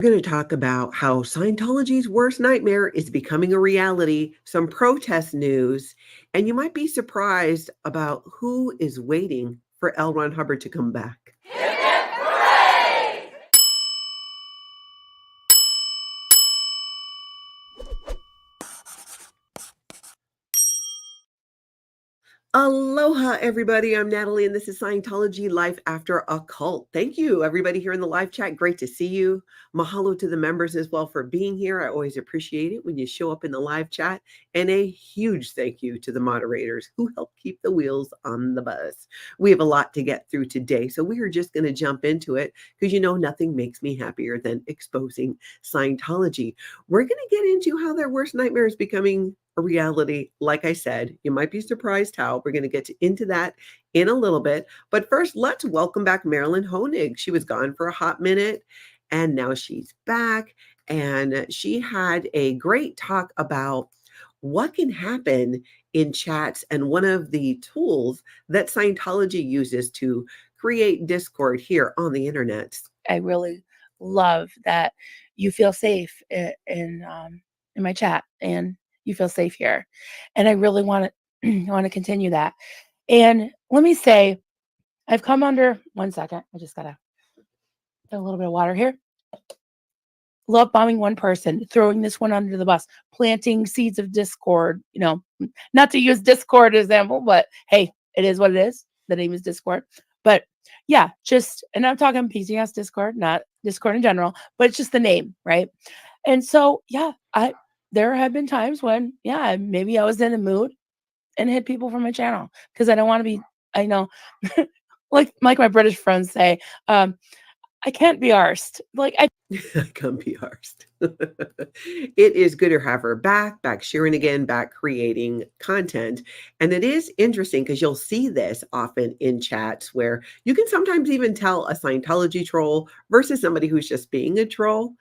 We're going to talk about how Scientology's worst nightmare is becoming a reality, some protest news, and you might be surprised about who is waiting for L. Ron Hubbard to come back. Aloha, everybody. I'm Natalie, and this is Scientology Life After a Cult. Thank you, everybody here in the live chat. Great to see you. Mahalo to the members as well for being here. I always appreciate it when you show up in the live chat. And a huge thank you to the moderators who help keep the wheels on the bus. We have a lot to get through today, so we are just going to jump into it because nothing makes me happier than exposing Scientology. We're going to get into how their worst nightmare is becoming a reality. Like I said, you might be surprised how. We're going to get into that in a little bit. But first, let's welcome back Marilyn Honig. She was gone for a hot minute, and now she's back. And she had a great talk about what can happen in chats and one of the tools that Scientology uses to create discord here on the internet. I really love that you feel safe in my chat, and you feel safe here. And I really want to continue that. And let me say, I've come under, one second, I just gotta get a little bit of water here. Love bombing one person, throwing this one under the bus, planting seeds of discord, not to use Discord as an example, but hey, it is what it is. The name is Discord. But yeah, and I'm talking PCS Discord, not Discord in general, but it's just the name, right? And so, yeah, there have been times when, maybe I was in a mood and hit people from my channel because I don't want to be, I know, like my British friends say, I can't be arsed. I can't be arsed. It is good to have her back sharing again, back creating content. And it is interesting because you'll see this often in chats where you can sometimes even tell a Scientology troll versus somebody who's just being a troll.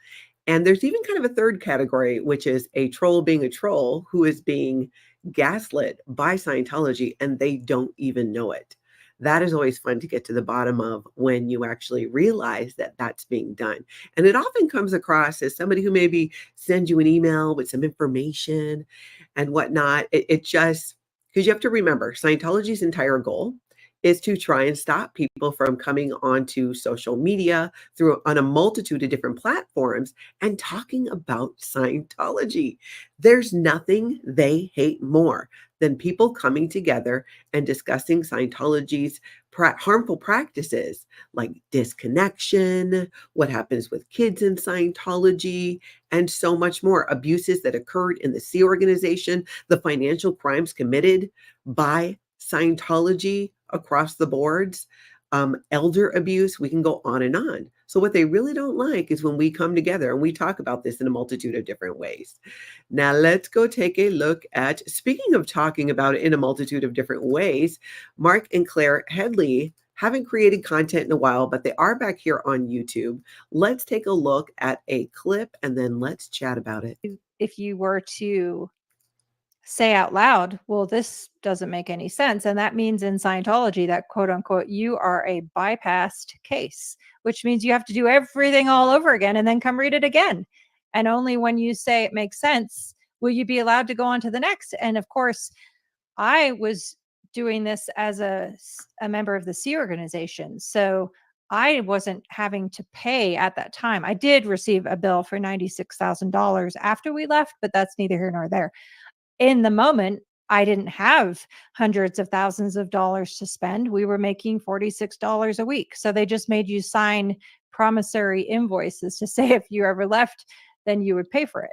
And there's even kind of a third category, which is a troll being a troll who is being gaslit by Scientology and they don't even know it. That is always fun to get to the bottom of when you actually realize that that's being done. And it often comes across as somebody who maybe sends you an email with some information and whatnot. It just, because you have to remember, Scientology's entire goal is to try and stop people from coming onto social media on a multitude of different platforms and talking about Scientology. There's nothing they hate more than people coming together and discussing Scientology's harmful practices like disconnection, what happens with kids in Scientology, and so much more. Abuses that occurred in the Sea organization, the financial crimes committed by Scientology across the boards, elder abuse, we can go on and on. So what they really don't like is when we come together and we talk about this in a multitude of different ways. Now let's go take a look at, speaking of talking about it in a multitude of different ways, Marc and Claire Headley haven't created content in a while, but they are back here on YouTube. Let's take a look at a clip and then let's chat about it. If you were to say out loud, well, this doesn't make any sense. And that means in Scientology that quote unquote, you are a bypassed case, which means you have to do everything all over again and then come read it again. And only when you say it makes sense, will you be allowed to go on to the next. And of course, I was doing this as a member of the Sea organization. So I wasn't having to pay at that time. I did receive a bill for $96,000 after we left, but that's neither here nor there. In the moment, I didn't have hundreds of thousands of dollars to spend. We were making $46 a week. So they just made you sign promissory invoices to say if you ever left, then you would pay for it.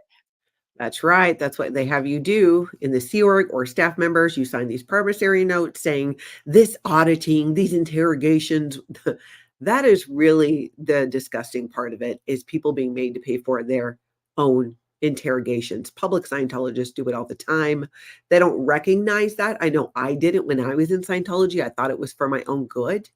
That's right. That's what they have you do in the Sea Org or staff members. You sign these promissory notes saying this auditing, these interrogations. That is really the disgusting part of it, is people being made to pay for their own interrogations. Public Scientologists do it all the time. They don't recognize that. I know I did it when I was in Scientology. I thought it was for my own good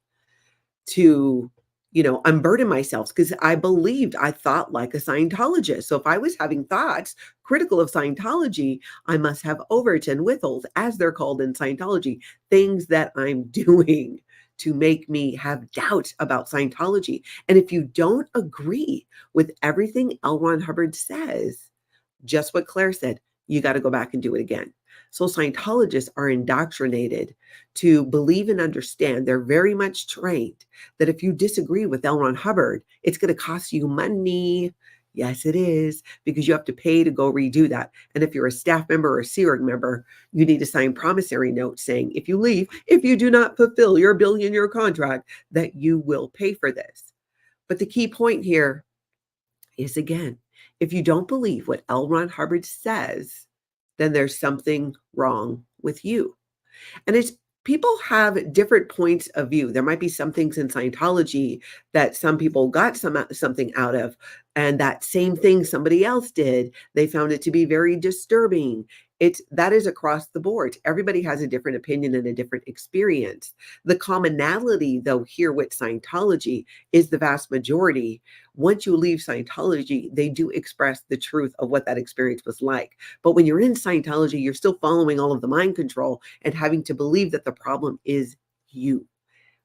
to, unburden myself because I thought like a Scientologist. So if I was having thoughts critical of Scientology, I must have overts and withholds, as they're called in Scientology, things that I'm doing to make me have doubts about Scientology. And if you don't agree with everything L. Ron Hubbard says, just what Claire said, you got to go back and do it again. So Scientologists are indoctrinated to believe and understand. They're very much trained that if you disagree with L. Ron Hubbard, it's going to cost you money. Yes, it is, because you have to pay to go redo that. And if you're a staff member or a Sea Org member, you need to sign promissory notes saying, if you leave, if you do not fulfill your billion-year contract, that you will pay for this. But the key point here is, again, if you don't believe what L. Ron Hubbard says, then there's something wrong with you. And it's people have different points of view. There might be some things in Scientology that some people got something out of, and that same thing somebody else did, they found it to be very disturbing. That is across the board. Everybody has a different opinion and a different experience. The commonality, though, here with Scientology is the vast majority. Once you leave Scientology, they do express the truth of what that experience was like. But when you're in Scientology, you're still following all of the mind control and having to believe that the problem is you,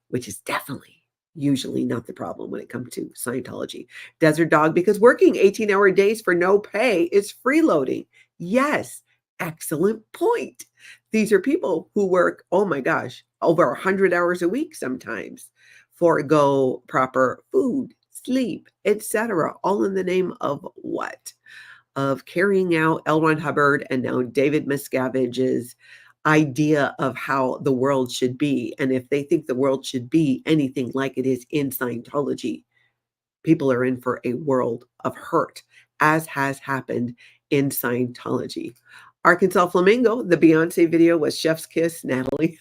which is definitely usually not the problem when it comes to Scientology. Desert Dog, because working 18-hour days for no pay is freeloading. Yes. Excellent point. These are people who work, oh my gosh, over 100 hours a week sometimes, forego proper food, sleep, etc., all in the name of what? Of carrying out L. Ron Hubbard and now David Miscavige's idea of how the world should be. And if they think the world should be anything like it is in Scientology, people are in for a world of hurt, as has happened in Scientology. Arkansas Flamingo, the Beyonce video was Chef's Kiss, Natalie.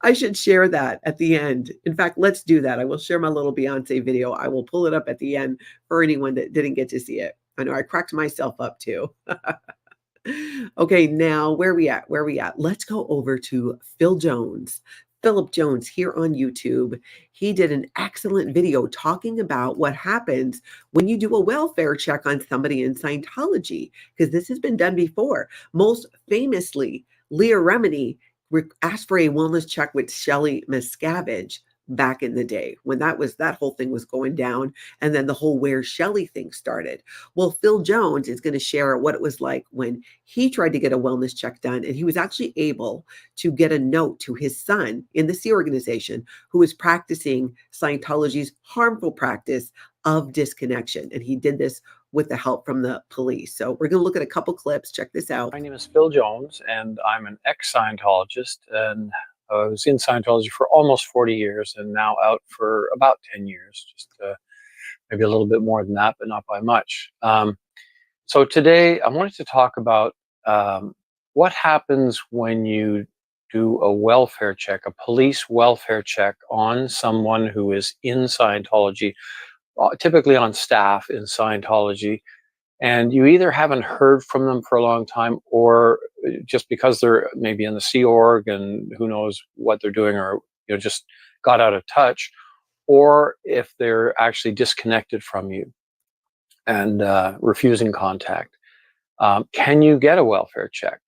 I should share that at the end. In fact, let's do that. I will share my little Beyonce video. I will pull it up at the end for anyone that didn't get to see it. I know I cracked myself up too. Okay, now where we at? Let's go over to Phil Jones. Philip Jones here on YouTube. He did an excellent video talking about what happens when you do a welfare check on somebody in Scientology, because this has been done before. Most famously, Leah Remini asked for a wellness check with Jenna Miscavige back in the day when that whole thing was going down, and then the whole Where's Shelley thing started. Well, Phil Jones is going to share what it was like when he tried to get a wellness check done, and he was actually able to get a note to his son in the Sea organization who was practicing Scientology's harmful practice of disconnection, and he did this with the help from the police. So we're going to look at a couple clips. Check this out. My name is Phil Jones, and I'm an ex-Scientologist, and I was in Scientology for almost 40 years and now out for about 10 years, just maybe a little bit more than that, but not by much. So today I wanted to talk about what happens when you do a welfare check, a police welfare check on someone who is in Scientology, typically on staff in Scientology, and you either haven't heard from them for a long time, or just because they're maybe in the Sea Org and who knows what they're doing, or just got out of touch, or if they're actually disconnected from you and refusing contact. Can you get a welfare check?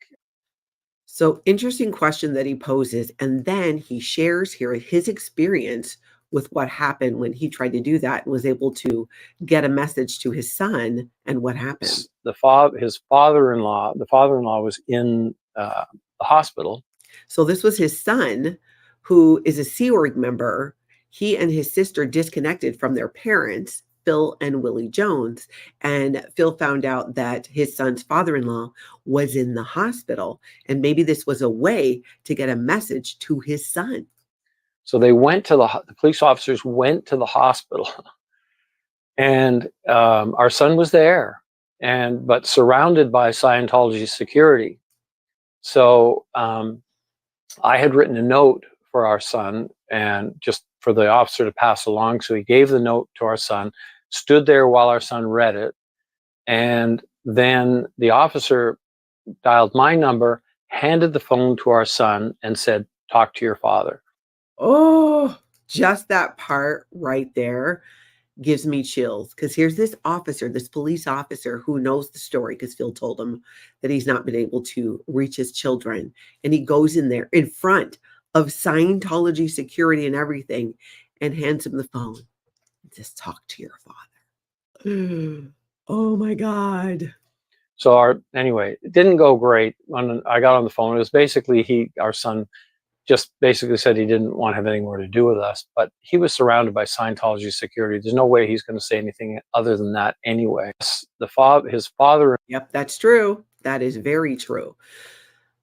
So interesting question that he poses, and then he shares here his experience with what happened when he tried to do that and was able to get a message to his son and what happened. His father-in-law was in the hospital. So this was his son, who is a Sea Org member. He and his sister disconnected from their parents, Phil and Willie Jones. And Phil found out that his son's father-in-law was in the hospital. And maybe this was a way to get a message to his son. So they went to the police officers went to the hospital, and our son was there, but surrounded by Scientology security. So I had written a note for our son, and just for the officer to pass along. So he gave the note to our son, stood there while our son read it, and then the officer dialed my number, handed the phone to our son, and said, "Talk to your father." Oh, just that part right there gives me chills, because here's this officer, this police officer who knows the story, because Phil told him that he's not been able to reach his children. And he goes in there in front of Scientology security and everything, and hands him the phone. Just talk to your father. Oh my God. So anyway, it didn't go great. When I got on the phone, it was basically our son just basically said he didn't want to have anything more to do with us, but he was surrounded by Scientology security. There's no way he's going to say anything other than that anyway. His father. Yep, that's true. That is very true.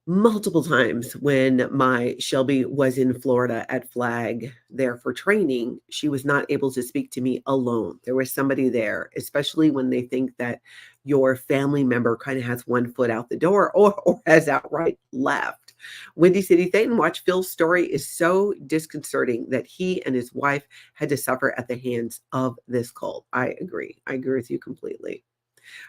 Multiple times when my Shelby was in Florida at Flag there for training, she was not able to speak to me alone. There was somebody there, especially when they think that your family member kind of has one foot out the door or has outright left. Wendy CityThon, watch Phil's story is so disconcerting that he and his wife had to suffer at the hands of this cult. I agree. I agree with you completely.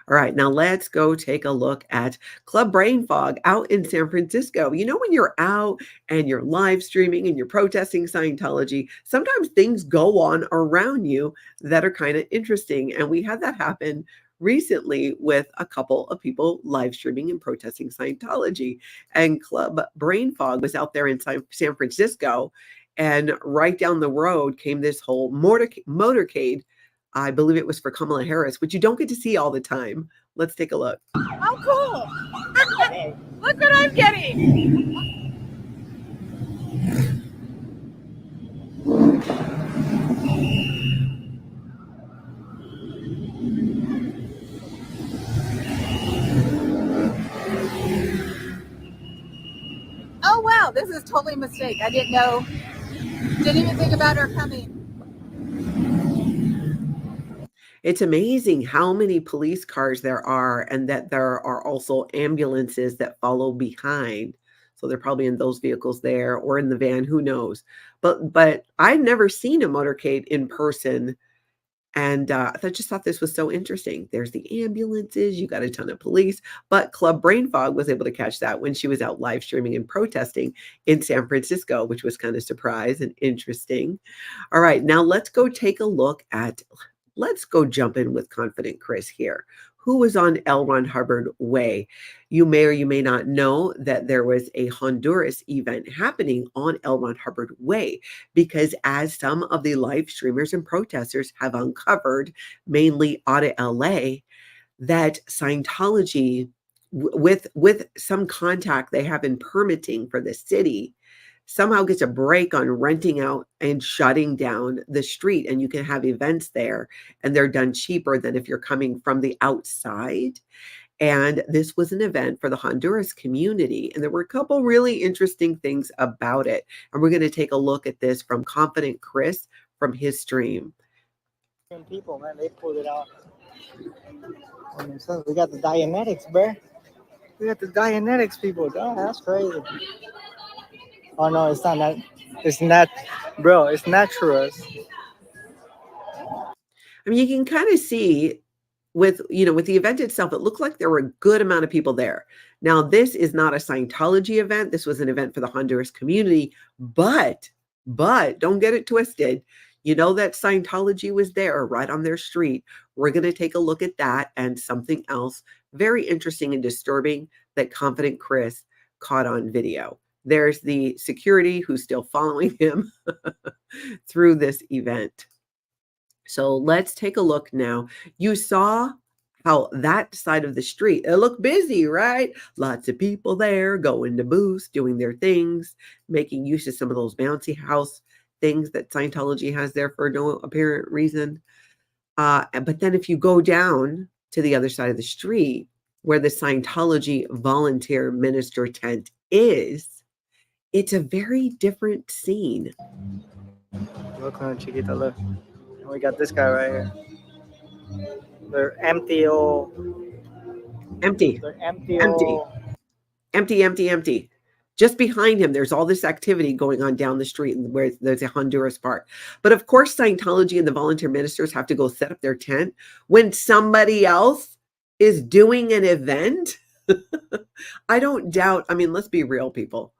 All right, now let's go take a look at Club Brainfog out in San Francisco. You know, when you're out and you're live streaming and you're protesting Scientology, sometimes things go on around you that are kind of interesting. And we had that happen recently with a couple of people live streaming and protesting Scientology. And Club Brainfog was out there in San Francisco. And right down the road came this whole motorcade. I believe it was for Kamala Harris, which you don't get to see all the time. Let's take a look. How cool! Look what I'm getting! Oh wow, this is totally a mistake. I didn't know, didn't even think about her coming. It's amazing how many police cars there are, and that there are also ambulances that follow behind. So they're probably in those vehicles there or in the van, who knows. But I've never seen a motorcade in person. And I just thought this was so interesting. There's the ambulances, you got a ton of police, but Club Brainfog was able to catch that when she was out live streaming and protesting in San Francisco, which was kind of surprise and interesting. All right, now let's go take a look at, let's go jump in with Confident Chris here, who was on L. Ron Hubbard Way. You may or you may not know that there was a Honduras event happening on L. Ron Hubbard Way, because as some of the live streamers and protesters have uncovered, mainly out of LA, that Scientology, with some contact they have in permitting for the city, somehow gets a break on renting out and shutting down the street. And you can have events there and they're done cheaper than if you're coming from the outside. And this was an event for the Honduras community. And there were a couple really interesting things about it. And we're going to take a look at this from Confident Chris from his stream. People, man, they pulled it out on themselves. We got the Dianetics, bro. We got the Dianetics people. Oh, that's crazy. Oh no, it's not that. It's not, bro. It's natural. I mean, you can kind of see with the event itself, it looked like there were a good amount of people there. Now, this is not a Scientology event. This was an event for the Honduras community, but don't get it twisted. You know that Scientology was there right on their street. We're going to take a look at that and something else very interesting and disturbing that Confident Chris caught on video. There's the security who's still following him through this event. So let's take a look now. You saw how that side of the street, it looked busy, right? Lots of people there going to booths, doing their things, making use of some of those bouncy house things that Scientology has there for no apparent reason. But then if you go down to the other side of the street where the Scientology volunteer minister tent is, it's a very different scene. Look, Chiquita, look. And we got this guy right here. They're empty. Empty. They're empty. Empty. Just behind him, there's all this activity going on down the street where there's a Honduras park. But of course, Scientology and the volunteer ministers have to go set up their tent when somebody else is doing an event. I don't doubt. I mean, let's be real, people.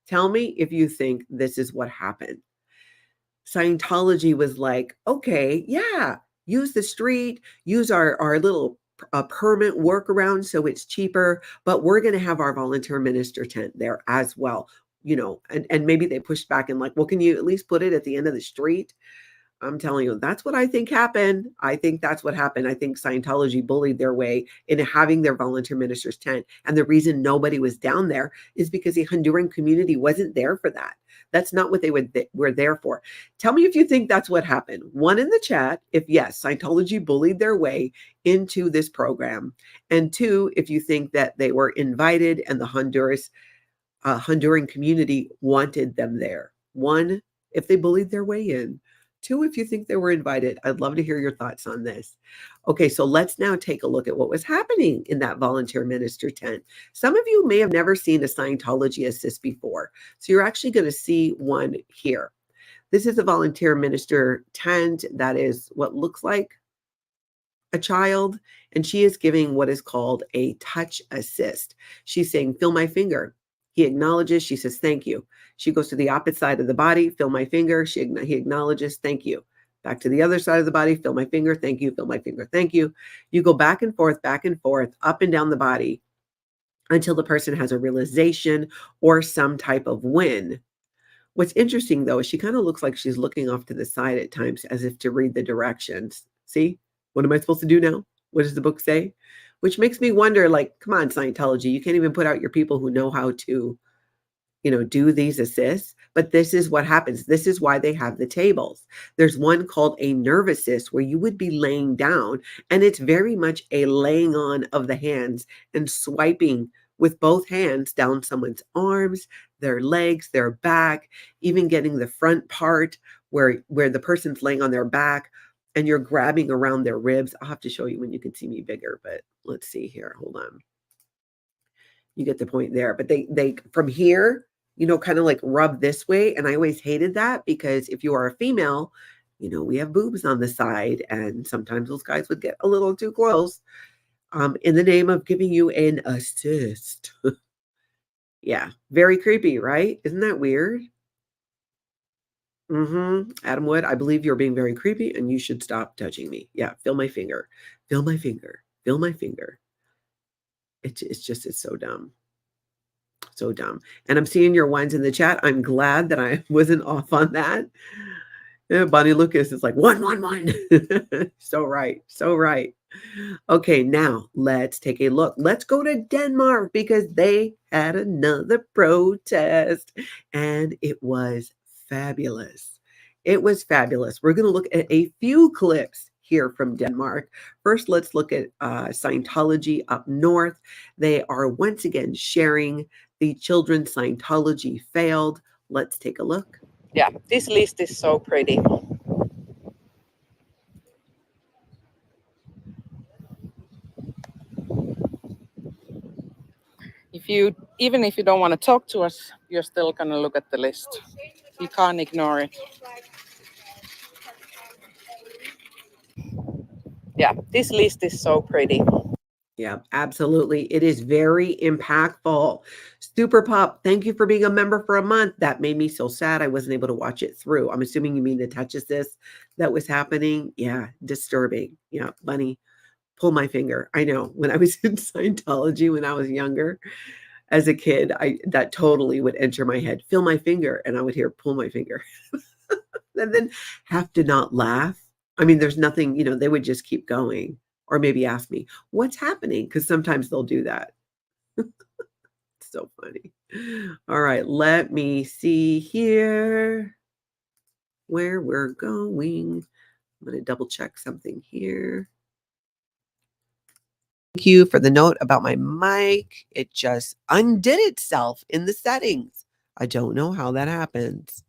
Tell me if you think this is what happened. Scientology was like, okay, yeah, use the street, use our little permit workaround so it's cheaper, but we're going to have our volunteer minister tent there as well. and maybe they pushed back and like, well, can you at least put it at the end of the street? I'm telling you, that's what I think happened. I think that's what happened. I think Scientology bullied their way into having their volunteer ministers tent. And the reason nobody was down there is because the Honduran community wasn't there for that. That's not what they were there for. Tell me if you think that's what happened. One in the chat, if yes, Scientology bullied their way into this program. And two, if you think that they were invited and the Honduran community wanted them there. One, if they bullied their way in. Two, if you think they were invited. I'd love to hear your thoughts on this. Okay, so let's now take a look at what was happening in that volunteer minister tent. Some of you may have never seen a Scientology assist before, so you're actually going to see one here. This is a volunteer minister tent that is what looks like a child, and she is giving what is called a touch assist. She's saying, feel my finger. He acknowledges. She says, thank you. She goes to the opposite side of the body. Feel my finger. He acknowledges. Thank you. Back to the other side of the body. Feel my finger. Thank you. Feel my finger. Thank you. You go back and forth, up and down the body until the person has a realization or some type of win. What's interesting, though, is she kind of looks like she's looking off to the side at times as if to read the directions. See, what am I supposed to do now? What does the book say? Which makes me wonder, like, come on, Scientology, you can't even put out your people who know how to, do these assists. But this is what happens. This is why they have the tables. There's one called a nerve assist where you would be laying down, and it's very much a laying on of the hands and swiping with both hands down someone's arms, their legs, their back, even getting the front part where the person's laying on their back and you're grabbing around their ribs. I'll have to show you when you can see me bigger, but let's see here. Hold on. You get the point there. But they from here, kind of like rub this way. And I always hated that because if you are a female, we have boobs on the side, and sometimes those guys would get a little too close in the name of giving you an assist. Yeah, very creepy, right? Isn't that weird? Adam Wood, I believe you're being very creepy and you should stop touching me. Yeah, feel my finger. Feel my finger. Feel my finger. It's so dumb. So dumb. And I'm seeing your ones in the chat. I'm glad that I wasn't off on that. Yeah, Bonnie Lucas is like, 111. So right. So right. Okay, now let's take a look. Let's go to Denmark because they had another protest and it was fabulous. It was fabulous. We're going to look at a few clips here from Denmark. First, let's look at Scientology up north. They are once again sharing the children Scientology failed. Let's take a look. Yeah, this list is so pretty. Even if you don't want to talk to us, you're still going to look at the list. You can't ignore it. Yeah, this list is so pretty. Yeah, absolutely. It is very impactful. Super Pop, thank you for being a member for a month. That made me so sad I wasn't able to watch it through. I'm assuming you mean the touch assist that was happening. Yeah, disturbing. Yeah, Bunny, pull my finger. I know. When I was in Scientology, when I was younger, as a kid, that totally would enter my head. Feel my finger, and I would hear pull my finger. And then have to not laugh. I mean, there's nothing, they would just keep going. Or maybe ask me, what's happening? Because sometimes they'll do that. So funny. All right, let me see here where we're going. I'm going to double check something here. Thank you for the note about my mic. It just undid itself in the settings. I don't know how that happens.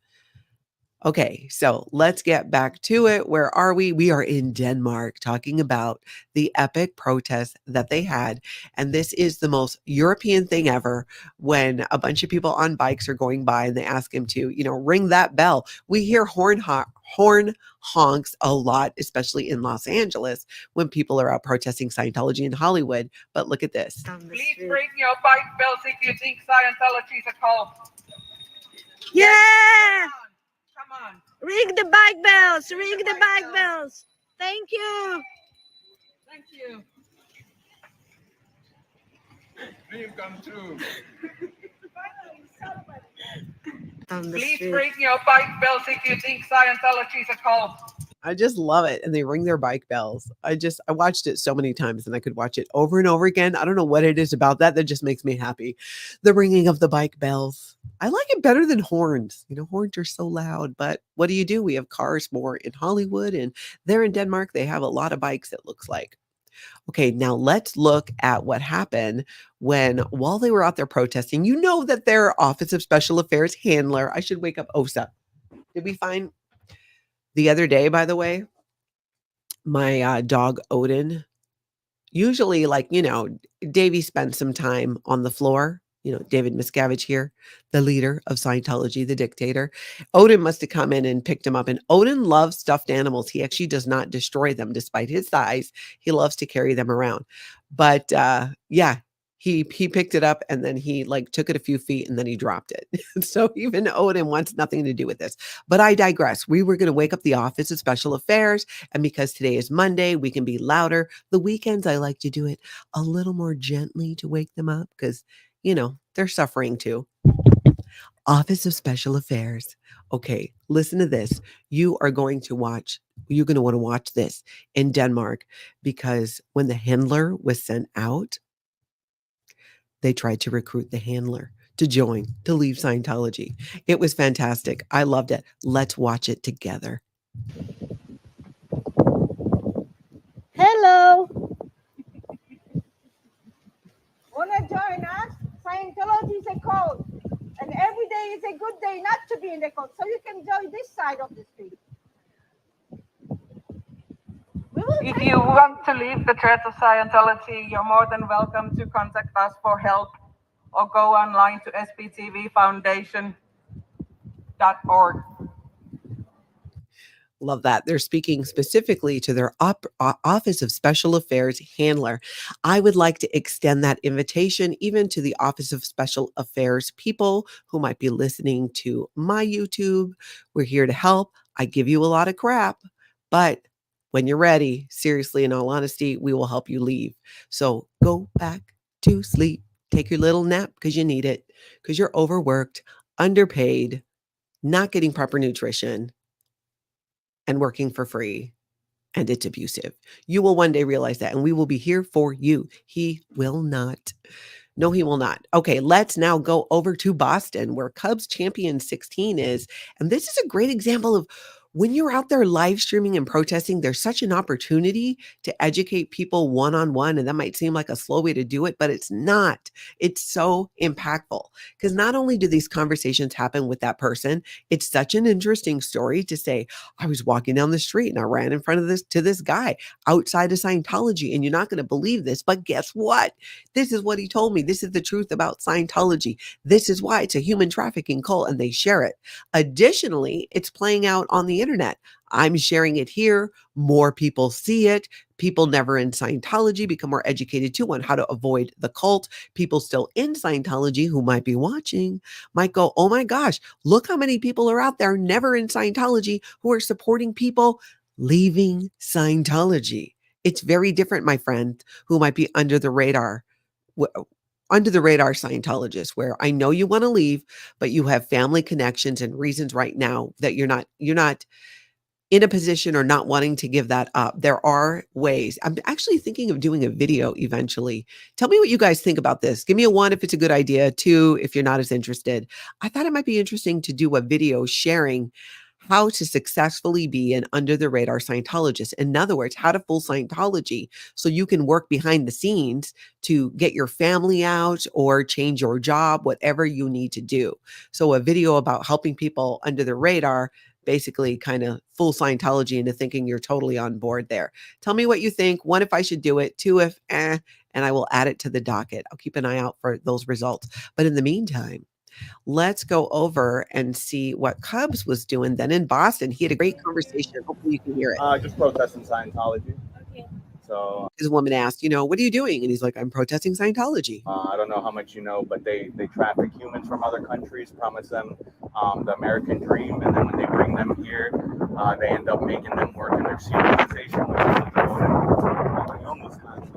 Okay, so let's get back to it. Where are we? We are in Denmark talking about the epic protest that they had. And this is the most European thing ever when a bunch of people on bikes are going by and they ask him to, ring that bell. We hear horn honks a lot, especially in Los Angeles when people are out protesting Scientology in Hollywood. But look at this. Please ring your bike bells if you think Scientology is a cult. Yeah! Come on. Ring the bike bells. Ring the bike bells. Thank you. Thank you. Dream come true. On the Please street. ring your bike bells if you think Scientology is a cult. I just love it. And they ring their bike bells. I watched it so many times and I could watch it over and over again. I don't know what it is about that just makes me happy. The ringing of the bike bells. I like it better than horns. You know, horns are so loud, but what do? We have cars more in Hollywood, and there in Denmark, they have a lot of bikes, it looks like. Okay, now let's look at what happened while they were out there protesting. You know that their Office of Special Affairs handler, I should wake up Osa. Did we find the other day, by the way, my dog Odin, usually Davey spent some time on the floor. David Miscavige here, the leader of Scientology, the dictator. Odin must have come in and picked him up. And Odin loves stuffed animals. He actually does not destroy them despite his size. He loves to carry them around. But yeah, he picked it up and then he took it a few feet and then he dropped it. So even Odin wants nothing to do with this. But I digress. We were going to wake up the Office of Special Affairs. And because today is Monday, we can be louder. The weekends, I like to do it a little more gently to wake them up because, they're suffering too. Office of Special Affairs. Okay, listen to this. You're going to want to watch this in Denmark because when the handler was sent out, they tried to recruit the handler to leave Scientology. It was fantastic. I loved it. Let's watch it together. Hello. Wanna join us? Scientology is a cult. And every day is a good day not to be in the cult. So you can join this side of the street. If you want to leave the threat of Scientology, you're more than welcome to contact us for help or go online to SPTVfoundation.org. Love that. They're speaking specifically to their Office of Special Affairs handler. I would like to extend that invitation even to the Office of Special Affairs people who might be listening to my YouTube. We're here to help. I give you a lot of crap, but when you're ready, seriously, in all honesty, we will help you leave. So go back to sleep. Take your little nap because you need it, because you're overworked, underpaid, not getting proper nutrition, and working for free, and it's abusive. You will one day realize that, and we will be here for you. He will not. No, he will not. Okay, let's now go over to Boston, where Cubs Champion 16 is. And this is a great example of when you're out there live streaming and protesting, there's such an opportunity to educate people one-on-one. And that might seem like a slow way to do it, but it's not. It's so impactful because not only do these conversations happen with that person, it's such an interesting story to say, I was walking down the street and I ran in front of this guy outside of Scientology. And you're not going to believe this, but guess what? This is what he told me. This is the truth about Scientology. This is why it's a human trafficking cult, and they share it. Additionally, it's playing out on the internet. I'm sharing it here. More people see it. People never in Scientology become more educated too on how to avoid the cult. People still in Scientology who might be watching might go, oh my gosh, look how many people are out there never in Scientology who are supporting people leaving Scientology. It's very different, my friend, who might be under the radar Scientologists, where I know you want to leave, but you have family connections and reasons right now that you're not in a position or not wanting to give that up. There are ways. I'm actually thinking of doing a video eventually. Tell me what you guys think about this. Give me a 1 if it's a good idea, 2 if you're not as interested. I thought it might be interesting to do a video sharing how to successfully be an under the radar Scientologist. In other words, how to fool Scientology so you can work behind the scenes to get your family out or change your job, whatever you need to do. So a video about helping people under the radar, basically kind of fool Scientology into thinking you're totally on board there. Tell me what you think. 1 if I should do it, 2 if and I will add it to the docket. I'll keep an eye out for those results. But in the meantime, let's go over and see what Cubs was doing then in Boston. He had a great conversation. Hopefully you can hear it. Just protesting Scientology. Okay. So his woman asked, what are you doing? And he's like, I'm protesting Scientology. I don't know how much you know, but they traffic humans from other countries, promise them the American dream, and then when they bring them here, they end up making them work in their civilization, which is what they're doing. You almost had it.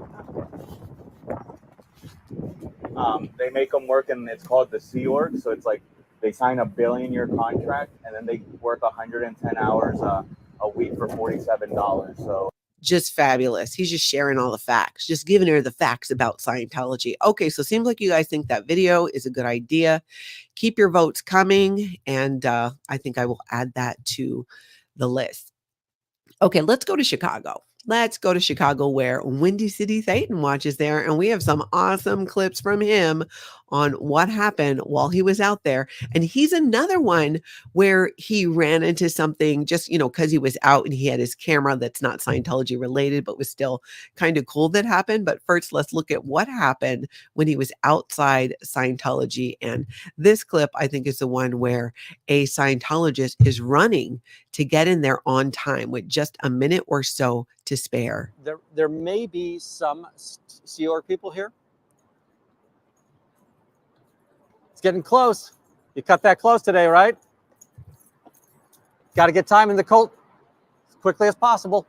They make them work, and it's called the Sea Org. So it's like They sign a billion-year contract, and then they work 110 hours a week for $47. So just fabulous. He's just sharing all the facts, just giving her the facts about Scientology. Okay, so seems like you guys think that video is a good idea. Keep your votes coming, and I think I will add that to the list. Okay, let's go to Chicago. Let's go to Chicago where Wendy CityThon watches there, and we have some awesome clips from him on what happened while he was out there. And he's another one where he ran into something just, because he was out and he had his camera that's not Scientology related, but was still kind of cool that happened. But first, let's look at what happened when he was outside Scientology. And this clip, I think, is the one where a Scientologist is running to get in there on time with just a minute or so to spare. There may be some Sea Org people here. It's getting close. You cut that close today, right? Got to get time in the Colt as quickly as possible.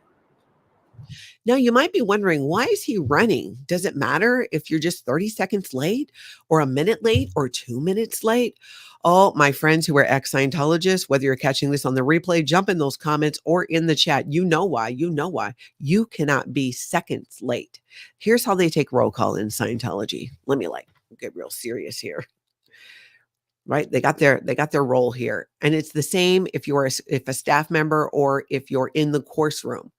Now, you might be wondering, why is he running? Does it matter if you're just 30 seconds late or a minute late or 2 minutes late? Oh, my friends who are ex-Scientologists, whether you're catching this on the replay, jump in those comments or in the chat. You know why. You know why. You cannot be seconds late. Here's how they take roll call in Scientology. Let me get real serious here. Right? They got their role here. And it's the same if a staff member or if you're in the course room.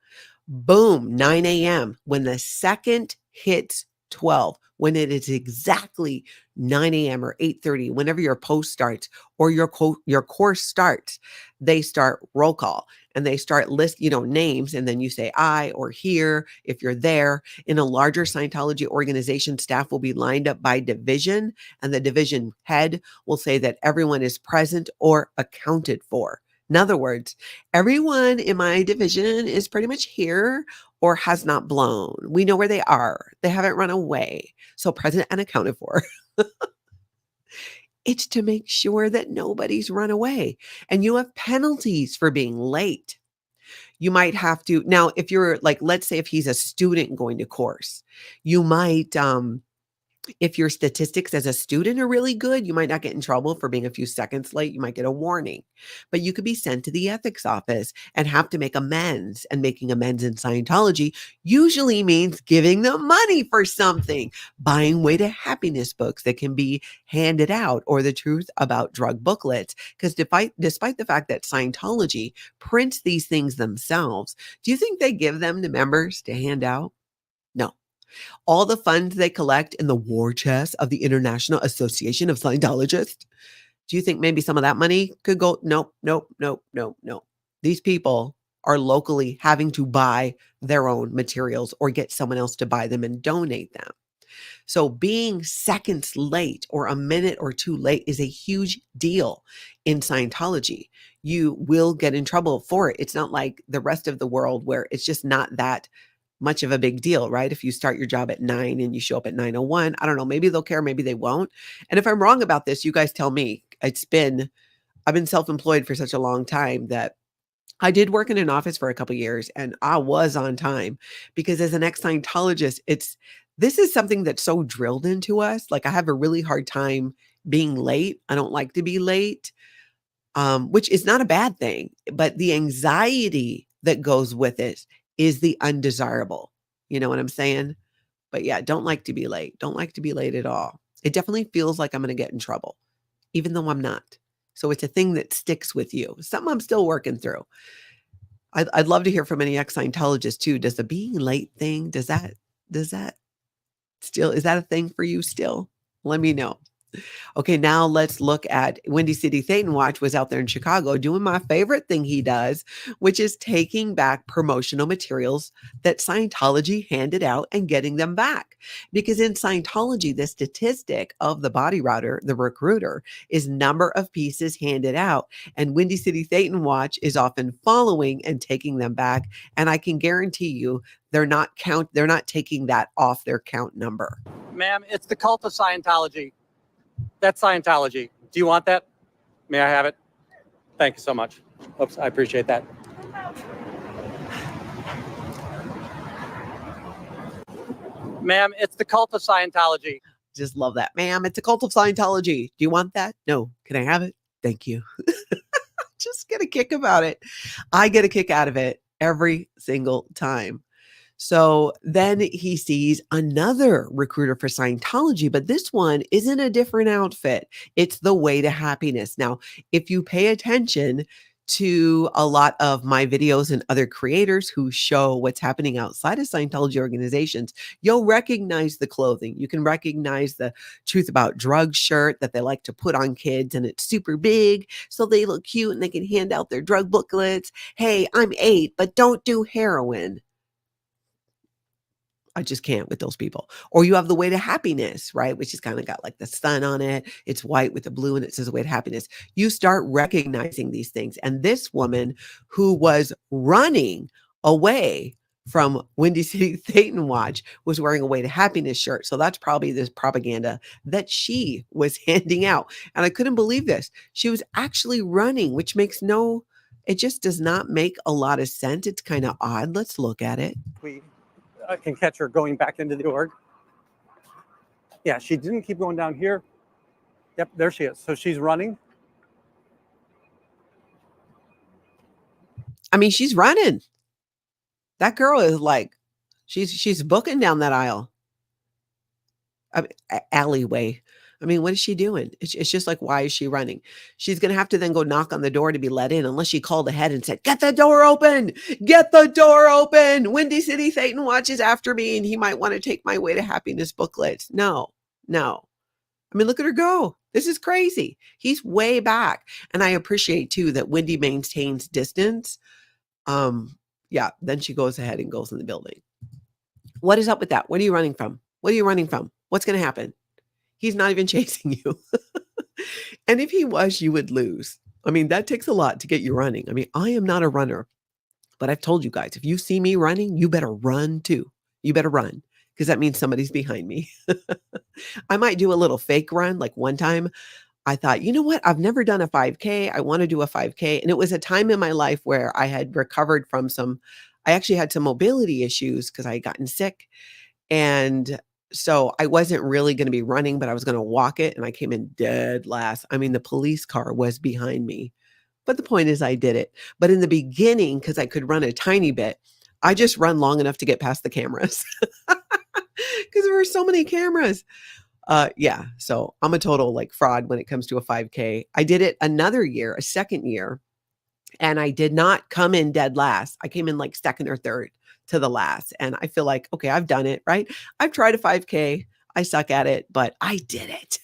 Boom, 9 a.m. When the second hits 12, when it is exactly 9 a.m. or 8:30, whenever your post starts or your course starts, they start roll call and they start list, names. And then you say I or here, if you're there. In a larger Scientology organization, staff will be lined up by division, and the division head will say that everyone is present or accounted for. In other words, everyone in my division is pretty much here or has not blown. We know where they are. They haven't run away. So present and accounted for. It's to make sure that nobody's run away. And you have penalties for being late. You might have to, now, if you're let's say if he's a student going to course, you might, if your statistics as a student are really good, you might not get in trouble for being a few seconds late. You might get a warning, but you could be sent to the ethics office and have to make amends. And making amends in Scientology usually means giving them money for something, buying Way to Happiness books that can be handed out, or the truth about drug booklets. Because despite the fact that Scientology prints these things themselves, do you think they give them to members to hand out? No. All the funds they collect in the war chest of the International Association of Scientologists, do you think maybe some of that money could go? Nope. These people are locally having to buy their own materials or get someone else to buy them and donate them. So being seconds late or a minute or two late is a huge deal in Scientology. You will get in trouble for it. It's not like the rest of the world where it's just not that much of a big deal, right? If you start your job at 9 and you show up at 9:01, I don't know, maybe they'll care, maybe they won't. And if I'm wrong about this, you guys tell me. I've been self-employed for such a long time that I did work in an office for a couple of years and I was on time, because as an ex-Scientologist, this is something that's so drilled into us. I have a really hard time being late. I don't like to be late, which is not a bad thing, but the anxiety that goes with it is the undesirable. You know what I'm saying? But yeah, don't like to be late. Don't like to be late at all. It definitely feels like I'm going to get in trouble, even though I'm not. So it's a thing that sticks with you. Something I'm still working through. I'd love to hear from any ex-Scientologists too. Does the being late thing, is that a thing for you still? Let me know. Okay, now let's look at Wendy CityThon was out there in Chicago doing my favorite thing he does, which is taking back promotional materials that Scientology handed out and getting them back. Because in Scientology, the statistic of the body router, the recruiter, is number of pieces handed out. And Wendy CityThon is often following and taking them back. And I can guarantee you they're not taking that off their count number. Ma'am, it's the cult of Scientology. That's Scientology. Do you want that? May I have it? Thank you so much. Oops, I appreciate that. Ma'am, it's the cult of Scientology. Just love that. Ma'am, it's a cult of Scientology. Do you want that? No. Can I have it? Thank you. Just get a kick about it. I get a kick out of it every single time. So then he sees another recruiter for Scientology, but this one is in a different outfit. It's the Way to Happiness. Now, if you pay attention to a lot of my videos and other creators who show what's happening outside of Scientology organizations, you'll recognize the clothing. You can recognize the Truth About Drugs shirt that they like to put on kids, and it's super big so they look cute and they can hand out their drug booklets. Hey, I'm 8, but don't do heroin. I just can't with those people. Or you have the Way to Happiness, right? Which is kind of got like the sun on it. It's white with the blue and it says the Way to Happiness. You start recognizing these things. And this woman who was running away from Wendy CityThon Watch was wearing a Way to Happiness shirt. So that's probably this propaganda that she was handing out. And I couldn't believe this. She was actually running, which makes it just does not make a lot of sense. It's kind of odd. Let's look at it. I can catch her going back into the org. Yeah, she didn't keep going down here. Yep, there she is. So she's running. I mean, she's running. That girl is like, she's booking down that aisle. Alleyway. I mean, what is she doing? It's just like, why is she running? She's going to have to then go knock on the door to be let in, unless she called ahead and said, get the door open, get the door open. Wendy CityThon watches after me and he might want to take my Way to Happiness booklets. No. I mean, look at her go. This is crazy. He's way back. And I appreciate too that Wendy maintains distance. Yeah, then she goes ahead and goes in the building. What is up with that? What are you running from? What are you running from? What's going to happen? He's not even chasing you. And if he was, you would lose. I mean, that takes a lot to get you running. I mean, I am not a runner, but I've told you guys, if you see me running, you better run too. You better run, because that means somebody's behind me. I might do a little fake run. Like one time I thought, you know what? I've never done a 5K. I want to do a 5K. And it was a time in my life where I had recovered from I actually had some mobility issues because I had gotten sick. And so I wasn't really going to be running, but I was going to walk it. And I came in dead last. I mean, the police car was behind me. But the point is I did it. But in the beginning, because I could run a tiny bit, I just run long enough to get past the cameras because there were so many cameras. Yeah. So I'm a total like fraud when it comes to a 5K. I did it another year, a second year, and I did not come in dead last. I came in like second or third to the last. And I feel like, okay, I've done it, right? I've tried a 5K. I suck at it, but I did it.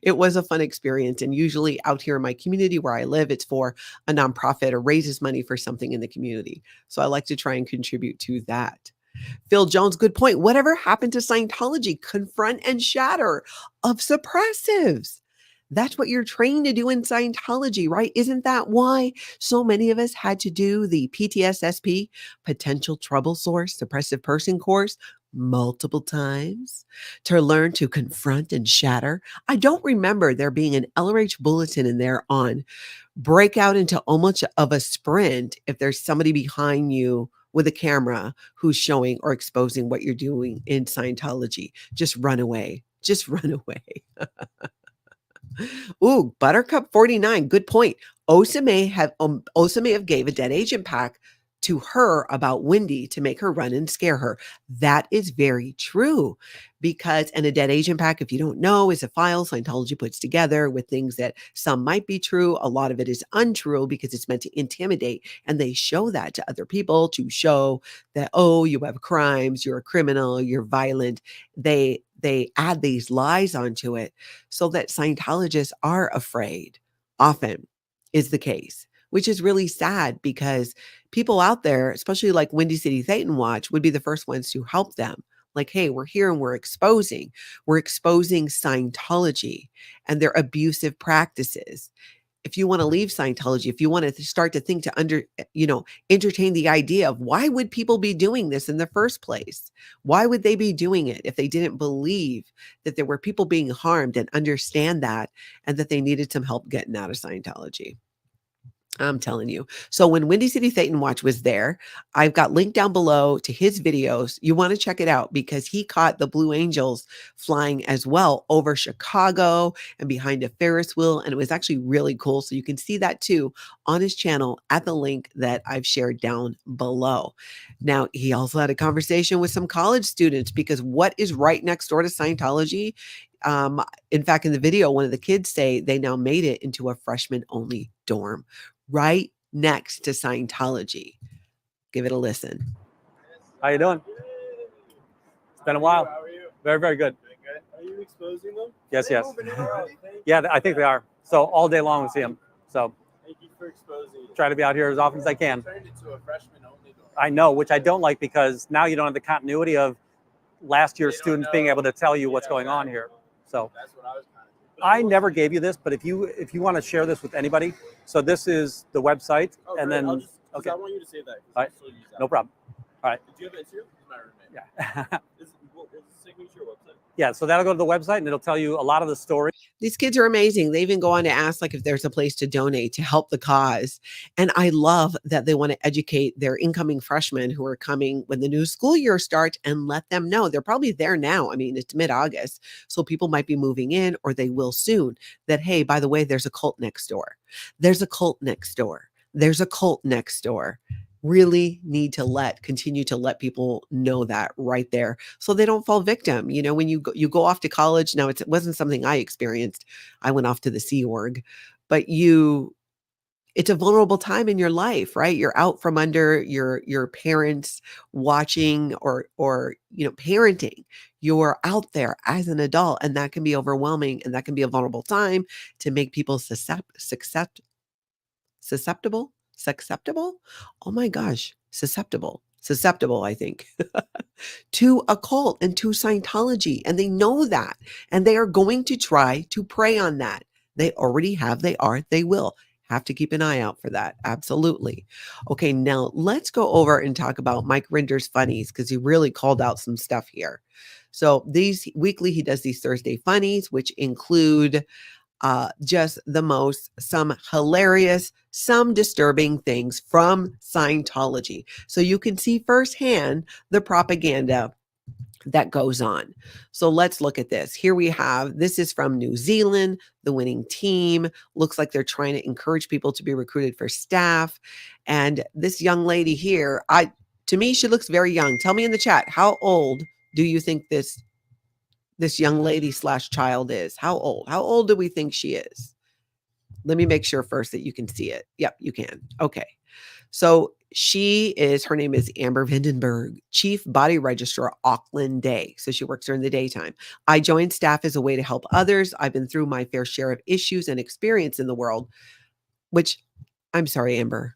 It was a fun experience. And usually out here in my community where I live, it's for a nonprofit or raises money for something in the community. So I like to try and contribute to that. Phil Jones, good point. Whatever happened to Scientology? Confront and shatter of suppressives. That's what you're trained to do in Scientology, right? Isn't that why so many of us had to do the PTSSP, Potential Trouble Source Suppressive Person course, multiple times to learn to confront and shatter? I don't remember there being an LRH bulletin in there on break out into almost of a sprint if there's somebody behind you with a camera who's showing or exposing what you're doing in Scientology. Just run away. Just run away. Ooh, Buttercup 49. Good point. Osa may have gave a dead agent pack to her about Wendy to make her run and scare her. That is very true, because, and a dead agent pack, if you don't know, is a file Scientology puts together with things that some might be true. A lot of it is untrue because it's meant to intimidate. And they show that to other people to show that, oh, you have crimes, you're a criminal, you're violent. They add these lies onto it so that Scientologists are afraid. Often is the case, which is really sad, because people out there, especially like Wendy CityThon Watch, would be the first ones to help them. Like, hey, we're here and we're exposing Scientology and their abusive practices. If you want to leave Scientology, if you want to start to think to entertain the idea of why would people be doing this in the first place? Why would they be doing it if they didn't believe that there were people being harmed and understand that, and that they needed some help getting out of Scientology? I'm telling you. So when Wendy CityThon Watch was there, I've got linked down below to his videos. You want to check it out because he caught the Blue Angels flying as well over Chicago and behind a Ferris wheel. And it was actually really cool. So you can see that too on his channel at the link that I've shared down below. Now, he also had a conversation with some college students because what is right next door to Scientology? In fact, in the video, one of the kids say they now made it into a freshman only dorm right next to Scientology. Give it a listen. How you doing? It's been a while. How are you? Very, very good. Are you exposing them? Yes, yes. Yeah, I think they are. So all day long we see them. So Thank you for exposing them. try to be out here as often as I can. Turned it to a freshman only dorm. I know, which I don't like because now you don't have the continuity of last year's students being able to tell you what's going on here. So That's what I was kind of doing. I never gave you this, but if you want to share this with anybody, so this is the website, and then Okay. I want you to say that. All right. No problem. All right. Did you have an Instagram? He's my roommate. Yeah. What's the signature website? Yeah. So that'll go to the website, and it'll tell you a lot of the story. These kids are amazing. They even go on to ask like if there's a place to donate to help the cause. And I love that they want to educate their incoming freshmen who are coming when the new school year starts and let them know. They're probably there now. I mean, it's mid-August, so people might be moving in or they will soon. That, hey, by the way, there's a cult next door. There's a cult next door. There's a cult next door. Really need to continue to let people know that right there so they don't fall victim. You know, when you go off to college, now it wasn't something I experienced. I went off to the Sea Org, but it's a vulnerable time in your life, right? You're out from under your parents watching or parenting. You're out there as an adult, and that can be overwhelming, and that can be a vulnerable time to make people susceptible. Oh my gosh, susceptible, I think, to a cult and to Scientology. And they know that, and they are going to try to prey on that. They already have, they will. Have to keep an eye out for that. Absolutely. Okay, now let's go over and talk about Mike Rinder's Funnies because he really called out some stuff here. So these weekly, he does these Thursday Funnies, which include just some hilarious, some disturbing things from Scientology. So you can see firsthand the propaganda that goes on. So let's look at this. Here we have, this is from New Zealand, the winning team. Looks like they're trying to encourage people to be recruited for staff. And this young lady here, to me, she looks very young. Tell me in the chat, how old do you think this young lady / child is? How old? How old do we think she is? Let me make sure first that you can see it. Yep, you can. Okay. So her name is Amber Vandenberg, Chief Body Registrar, Auckland Day. So she works during the daytime. I joined staff as a way to help others. I've been through my fair share of issues and experience in the world, which I'm sorry, Amber.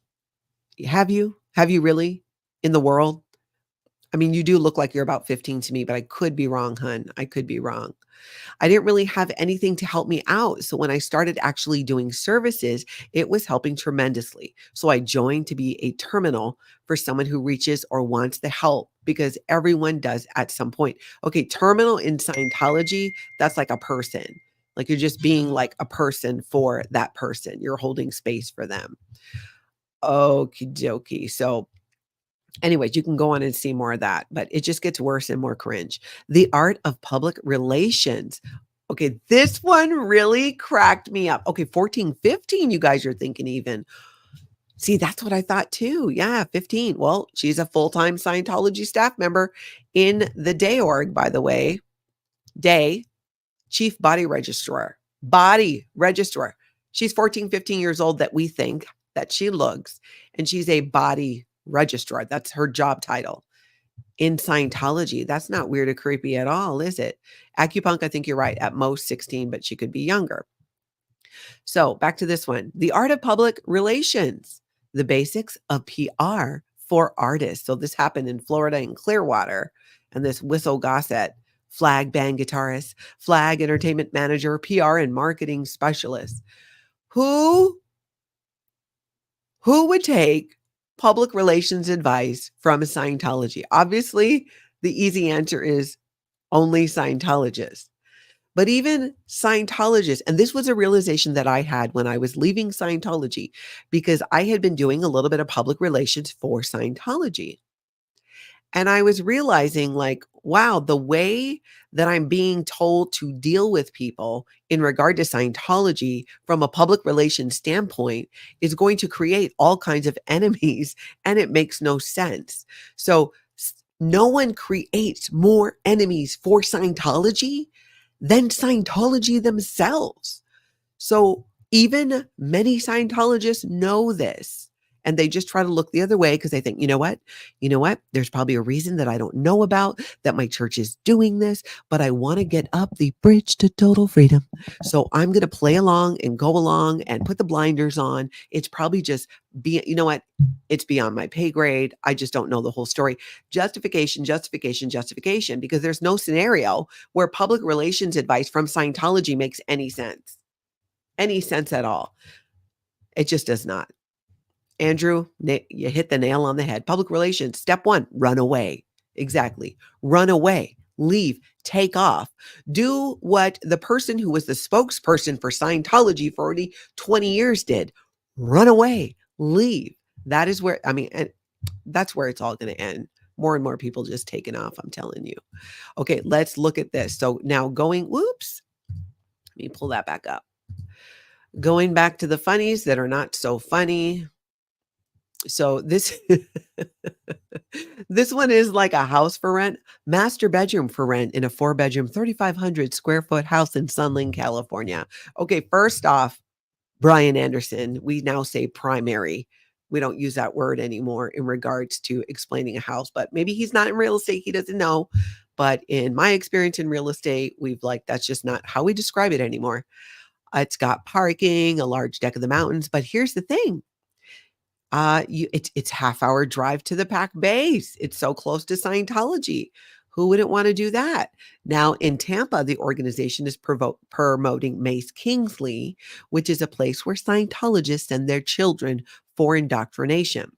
Have you really in the world? I mean, you do look like you're about 15 to me, but I could be wrong, hun. I could be wrong. I didn't really have anything to help me out. So when I started actually doing services, it was helping tremendously. So I joined to be a terminal for someone who reaches or wants the help because everyone does at some point. Okay, terminal in Scientology, that's like a person. Like you're just being like a person for that person. You're holding space for them. Okie dokie. So anyways, you can go on and see more of that, but it just gets worse and more cringe. The art of public relations. Okay, this one really cracked me up. Okay, 14, 15, you guys are thinking even. See, that's what I thought too. Yeah, 15. Well, she's a full-time Scientology staff member in the Day org, by the way. Day, Chief Body Registrar. She's 14, 15 years old that we think that she looks, and she's a body registrar. That's her job title in Scientology. That's not weird or creepy at all, is it? Acupunk, I think you're right. At most 16, but she could be younger. So back to this one. The art of public relations. The basics of PR for artists. So this happened in Florida in Clearwater. And this Whistle Gossett, flag band guitarist, flag entertainment manager, PR and marketing specialist. Who would take public relations advice from a Scientology? Obviously, the easy answer is only Scientologists. But even Scientologists, and this was a realization that I had when I was leaving Scientology, because I had been doing a little bit of public relations for Scientology. And I was realizing, like, wow, the way that I'm being told to deal with people in regard to Scientology from a public relations standpoint is going to create all kinds of enemies, and it makes no sense. So no one creates more enemies for Scientology than Scientology themselves. So even many Scientologists know this, and they just try to look the other way because they think, you know what? There's probably a reason that I don't know about that my church is doing this, but I want to get up the bridge to total freedom. So I'm going to play along and go along and put the blinders on. It's probably just you know what? It's beyond my pay grade. I just don't know the whole story. Justification, because there's no scenario where public relations advice from Scientology makes any sense at all. It just does not. Andrew, you hit the nail on the head. Public relations, step 1, run away. Exactly. Run away, leave, take off. Do what the person who was the spokesperson for Scientology for already 20 years did. Run away, leave. That is where, and that's where it's all going to end. More and more people just taking off, I'm telling you. Okay, let's look at this. So now whoops. Let me pull that back up. Going back to the funnies that are not so funny. So this this one is like a house for rent, master bedroom for rent in a 4-bedroom, 3,500 square foot house in Sunland, California. Okay, first off, Brian Anderson, we now say primary. We don't use that word anymore in regards to explaining a house, but maybe he's not in real estate. He doesn't know. But in my experience in real estate, that's just not how we describe it anymore. It's got parking, a large deck of the mountains. But here's the thing. It's half-hour drive to the Pac base. It's so close to Scientology. Who wouldn't want to do that? Now in Tampa, the organization is promoting Mace Kingsley, which is a place where Scientologists send their children for indoctrination.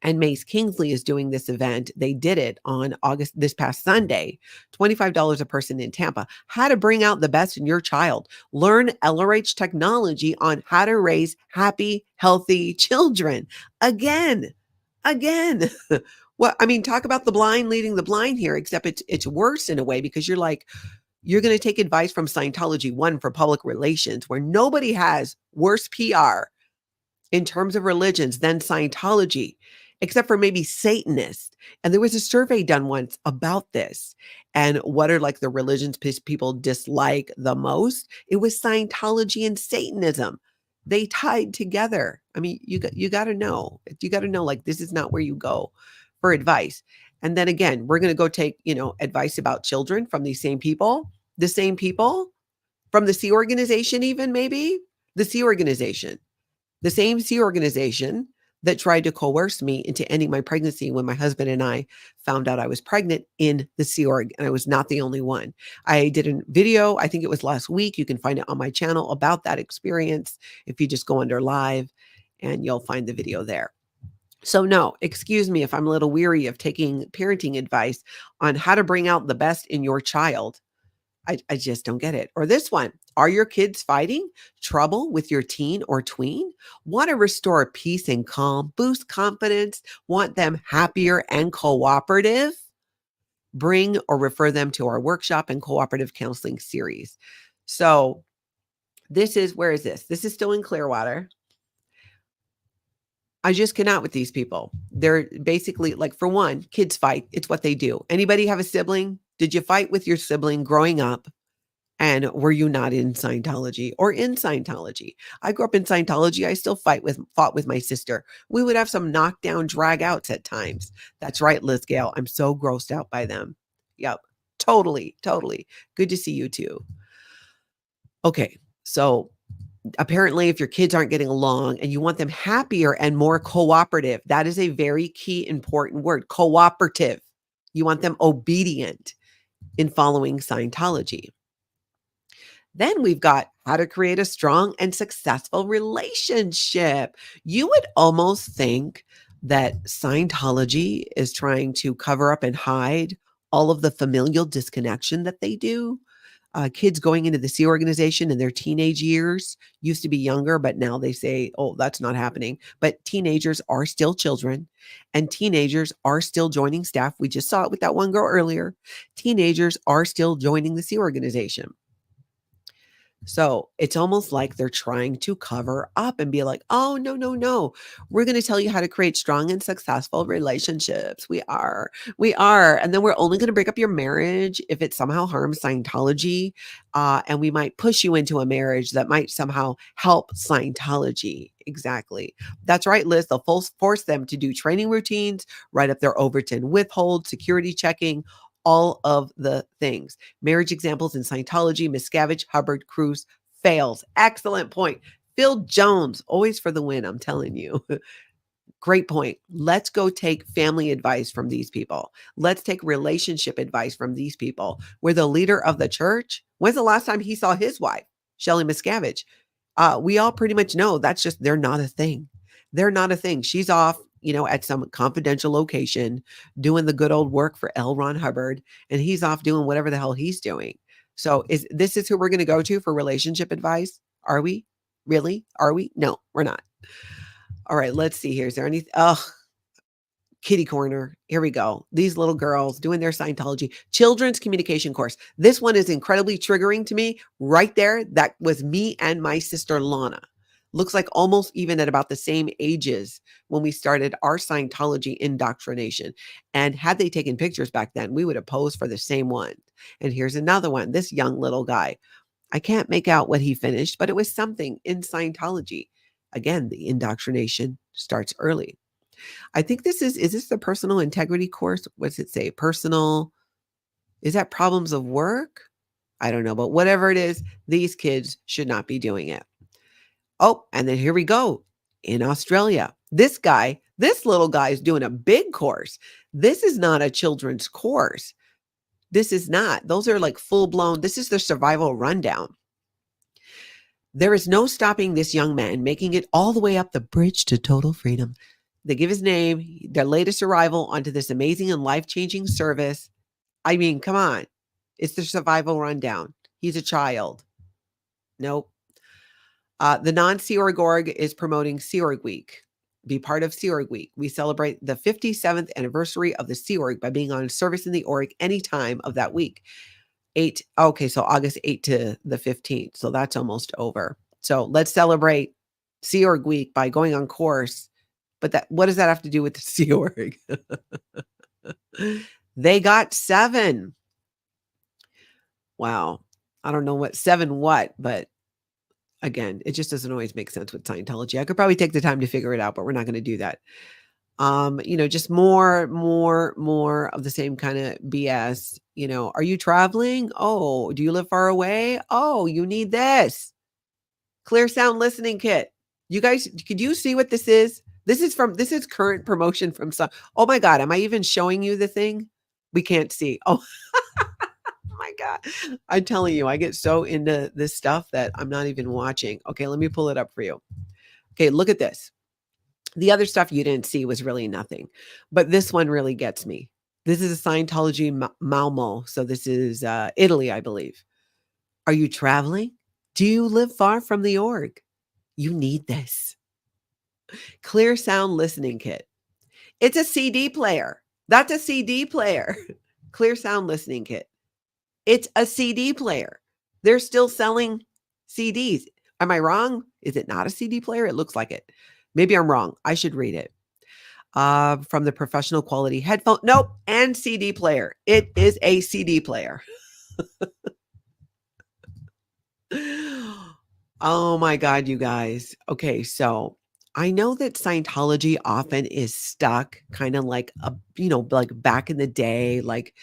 And Mace Kingsley is doing this event. They did it on this past Sunday, $25 a person in Tampa. How to bring out the best in your child. Learn LRH technology on how to raise happy, healthy children. Again. Well, talk about the blind leading the blind here, except it's worse in a way, because you're going to take advice from Scientology, one for public relations, where nobody has worse PR in terms of religions than Scientology, except for maybe Satanists. And there was a survey done once about this. And what are like the religions people dislike the most? It was Scientology and Satanism. They tied together. You got to know. You got to know, like, this is not where you go for advice. And then again, we're going to go take, advice about children from the same people from the Sea Organization, even maybe the Sea Organization. The same Sea Organization that tried to coerce me into ending my pregnancy when my husband and I found out I was pregnant in the Sea Org, and I was not the only one. I did a video, I think it was last week. You can find it on my channel about that experience. If you just go under live, and you'll find the video there. So no, excuse me if I'm a little weary of taking parenting advice on how to bring out the best in your child. I just don't get it. Or this one, are your kids fighting? Trouble with your teen or tween? Want to restore peace and calm, boost confidence, want them happier and cooperative? Bring or refer them to our workshop and cooperative counseling series. So where is this? This is still in Clearwater. I just cannot with these people. They're basically, like, for one, kids fight. It's what they do. Anybody have a sibling? Did you fight with your sibling growing up? And were you not in Scientology or in Scientology? I grew up in Scientology. I still fought with my sister. We would have some knockdown drag outs at times. That's right, Liz Gale. I'm so grossed out by them. Yep. Totally. Good to see you too. Okay. So apparently, if your kids aren't getting along and you want them happier and more cooperative, that is a very key, important word, cooperative. You want them obedient in following Scientology. Then we've got how to create a strong and successful relationship. You would almost think that Scientology is trying to cover up and hide all of the familial disconnection that they do. Kids going into the Sea Organization in their teenage years used to be younger, but now they say, oh, that's not happening. But teenagers are still children, and teenagers are still joining staff. We just saw it with that one girl earlier. Teenagers are still joining the Sea Organization. So it's almost like they're trying to cover up and be like, oh, no, no, no. We're going to tell you how to create strong and successful relationships. We are. And then we're only going to break up your marriage if it somehow harms Scientology. And we might push you into a marriage that might somehow help Scientology. Exactly. That's right, Liz. They'll force them to do training routines, write up their Overton withhold, security checking, all of the things. Marriage examples in Scientology, Miscavige, Hubbard, Cruz, fails. Excellent point. Phil Jones, always for the win, I'm telling you. Great point. Let's go take family advice from these people. Let's take relationship advice from these people. Where the leader of the church, when's the last time he saw his wife, Shelly Miscavige? We all pretty much know that's just, they're not a thing. They're not a thing. She's off, at some confidential location doing the good old work for L. Ron Hubbard, and he's off doing whatever the hell he's doing. So this is who we're going to go to for relationship advice? Are we? Really? Are we? No, we're not. All right, let's see here. Is there any? Kitty corner. Here we go. These little girls doing their Scientology children's communication course. This one is incredibly triggering to me right there. That was me and my sister Lana. Looks like almost even at about the same ages when we started our Scientology indoctrination. And had they taken pictures back then, we would have posed for the same one. And here's another one. This young little guy. I can't make out what he finished, but it was something in Scientology. Again, the indoctrination starts early. I think is this the personal integrity course? What does it say? Is that problems of work? I don't know, but whatever it is, these kids should not be doing it. Oh, and then here we go. In Australia, this little guy is doing a big course. This is not a children's course. This is not. Those are like full blown. This is the survival rundown. There is no stopping this young man making it all the way up the bridge to total freedom. They give his name, their latest arrival onto this amazing and life-changing service. I mean, come on. It's the survival rundown. He's a child. Nope. The non-Sea Org is promoting Sea Org Week. Be part of Sea Org Week. We celebrate the 57th anniversary of the Sea Org by being on service in the org any time of that week. So August 8th to the 15th. So that's almost over. So let's celebrate Sea Org Week by going on course. But what does that have to do with the Sea Org? They got 7. Wow. I don't know what 7 but again, it just doesn't always make sense with Scientology. I could probably take the time to figure it out, but we're not going to do that. Just more of the same kind of BS. Are you traveling? Oh, do you live far away? Oh, you need this. Clear sound listening kit. You guys, could you see what this is? This is current promotion from some. Oh my God. Am I even showing you the thing? We can't see. Oh, my God. I'm telling you, I get so into this stuff that I'm not even watching. Okay, let me pull it up for you. Okay, look at this. The other stuff you didn't see was really nothing, but this one really gets me. This is a Scientology Malmo. So this is Italy, I believe. Are you traveling? Do you live far from the org? You need this. Clear sound listening kit. It's a CD player. That's a CD player. Clear sound listening kit. It's a CD player. They're still selling CDs. Am I wrong? Is it not a CD player? It looks like it. Maybe I'm wrong. I should read it. From the professional quality headphone. Nope. And CD player. It is a CD player. Oh my God, you guys. Okay, so I know that Scientology often is stuck kind of like like back in the day, like,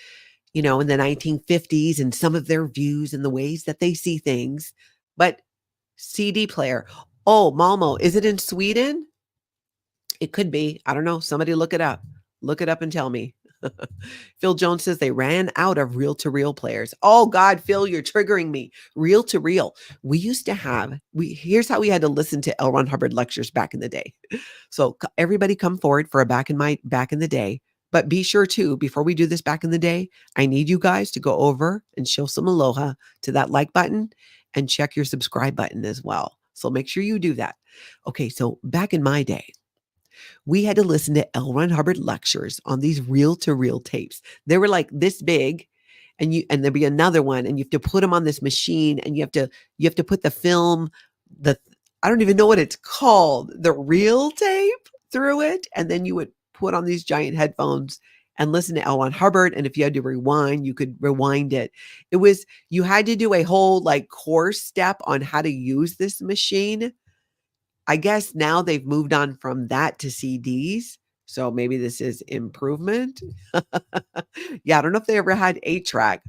in the 1950s and some of their views and the ways that they see things. But CD player. Oh, Malmo. Is it in Sweden? It could be. I don't know. Somebody look it up. Look it up and tell me. Phil Jones says they ran out of reel-to-reel players. Oh God, Phil, you're triggering me. Reel-to-reel. We used to have, here's how we had to listen to L. Ron Hubbard lectures back in the day. So everybody come forward for a back in the day. But be sure to, before we do this back in the day, I need you guys to go over and show some aloha to that like button and check your subscribe button as well. So make sure you do that. Okay, so back in my day, we had to listen to L. Ron Hubbard lectures on these reel-to-reel tapes. They were like this big, and there'd be another one, and you have to put them on this machine, and you have to put the film, I don't even know what it's called, the reel tape through it, and then you would put on these giant headphones and listen to L. Ron Hubbard. And if you had to rewind, you could rewind it. You had to do a whole like course step on how to use this machine. I guess now they've moved on from that to CDs. So maybe this is improvement. Yeah, I don't know if they ever had 8-track.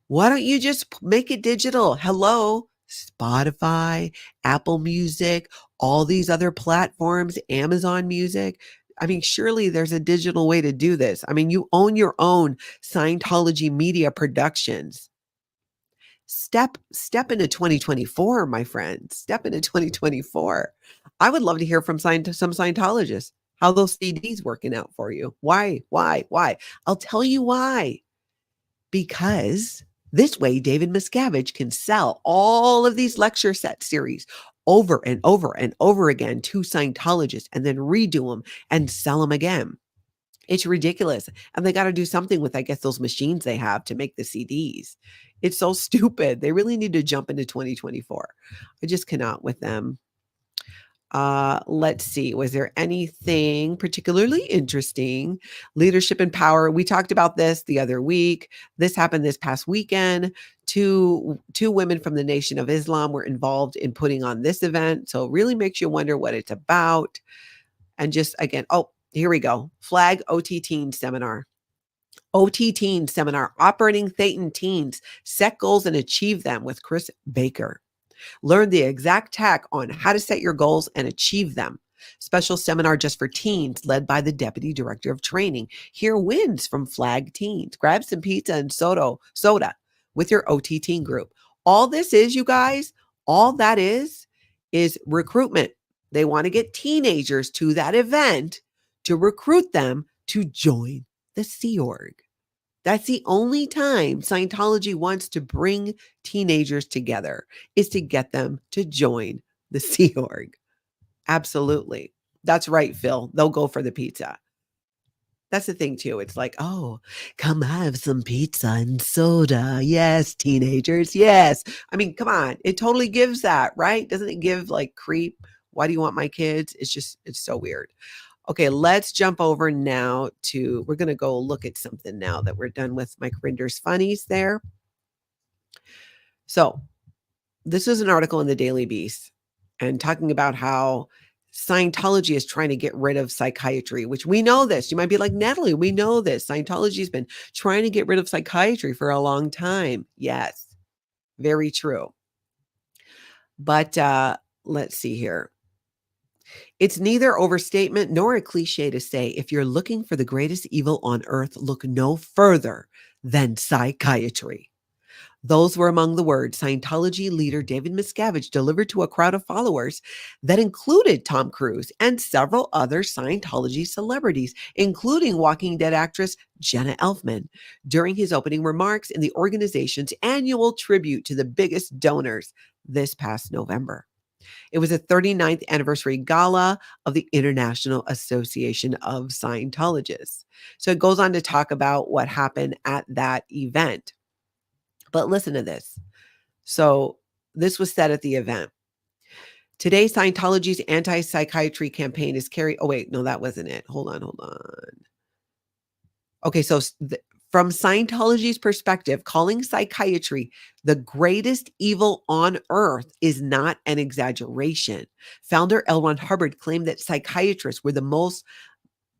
Why don't you just make it digital? Hello, Spotify, Apple Music, all these other platforms, Amazon Music. I mean, surely there's a digital way to do this. I mean, you own your own Scientology media productions. Step into 2024, my friends. Step into 2024. I would love to hear from some Scientologists how those CDs working out for you. Why? I'll tell you why. Because this way, David Miscavige can sell all of these lecture set series over and over and over again to Scientologists and then redo them and sell them again. It's ridiculous. And they got to do something with, I guess, those machines they have to make the CDs. It's so stupid. They really need to jump into 2024. I just cannot with them. Let's see. Was there anything particularly interesting? Leadership and power. We talked about this the other week. This happened this past weekend. Two women from the Nation of Islam were involved in putting on this event. So it really makes you wonder what it's about. And just again, here we go. Flag OT Teen Seminar. OT Teen Seminar. Operating Thetan Teens. Set goals and achieve them with Chris Baker. Learn the exact tack on how to set your goals and achieve them. Special seminar just for teens led by the Deputy Director of Training. Hear wins from Flag Teens. Grab some pizza and soda with your OT Teen group. All this is, you guys, all that is recruitment. They want to get teenagers to that event to recruit them to join the Sea Org. That's the only time Scientology wants to bring teenagers together, is to get them to join the Sea Org. Absolutely. That's right, Phil. They'll go for the pizza. That's the thing too. It's like, oh, come have some pizza and soda. Yes, teenagers. Yes. I mean, come on. It totally gives that, right? Doesn't it give like creep? Why do you want my kids? It's so weird. Okay, let's jump over now to, we're going to go look at something now that we're done with Mike Rinder's Funnies there. So this is an article in the Daily Beast and talking about how Scientology is trying to get rid of psychiatry, which we know this. You might be like, Natalie, we know this. Scientology has been trying to get rid of psychiatry for a long time. Yes, very true. But let's see here. It's neither overstatement nor a cliche to say, if you're looking for the greatest evil on earth, look no further than psychiatry. Those were among the words Scientology leader David Miscavige delivered to a crowd of followers that included Tom Cruise and several other Scientology celebrities, including Walking Dead actress Jenna Elfman, during his opening remarks in the organization's annual tribute to the biggest donors this past November. It was a 39th anniversary gala of the International Association of Scientologists. So it goes on to talk about what happened at that event. But listen to this. So this was said at the event. Today, Scientology's anti-psychiatry campaign is carried. Oh, wait, no, that wasn't it. Hold on. Okay, so from Scientology's perspective, calling psychiatry the greatest evil on earth is not an exaggeration. Founder L. Ron Hubbard claimed that psychiatrists were the most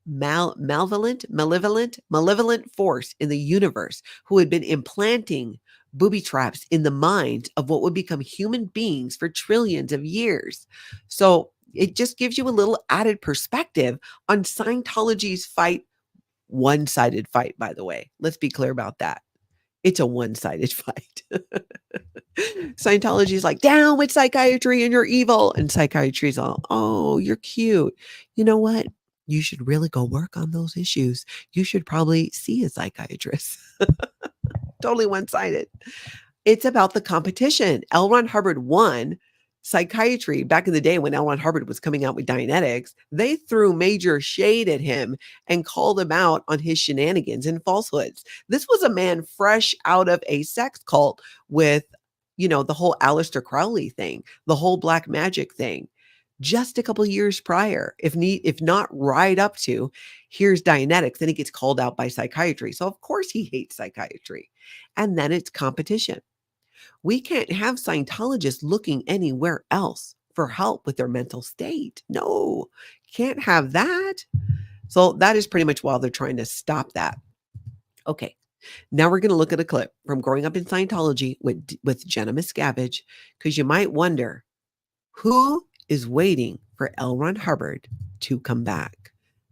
malevolent force in the universe, who had been implanting booby traps in the minds of what would become human beings for trillions of years. So it just gives you a little added perspective on Scientology's fight. One-sided fight, by the way. Let's be clear about that. It's a one-sided fight. Scientology is like, down with psychiatry and you're evil. And psychiatry is all, oh, you're cute. You know what? you should really go work on those issues. You should probably see a psychiatrist. Totally one-sided. It's about the competition. L. Ron Hubbard won psychiatry back in the day when L. Ron Hubbard was coming out with Dianetics. They threw major shade at him and called him out on his shenanigans and falsehoods. This was a man fresh out of a sex cult with, the whole Aleister Crowley thing, the whole black magic thing. Just a couple years prior, if not right up to, here's Dianetics, then he gets called out by psychiatry. So of course he hates psychiatry. And then it's competition. We can't have Scientologists looking anywhere else for help with their mental state. No, can't have that. So that is pretty much why they're trying to stop that. Okay, now we're going to look at a clip from Growing Up in Scientology with Jenna Miscavige, because you might wonder, who is waiting for L. Ron Hubbard to come back?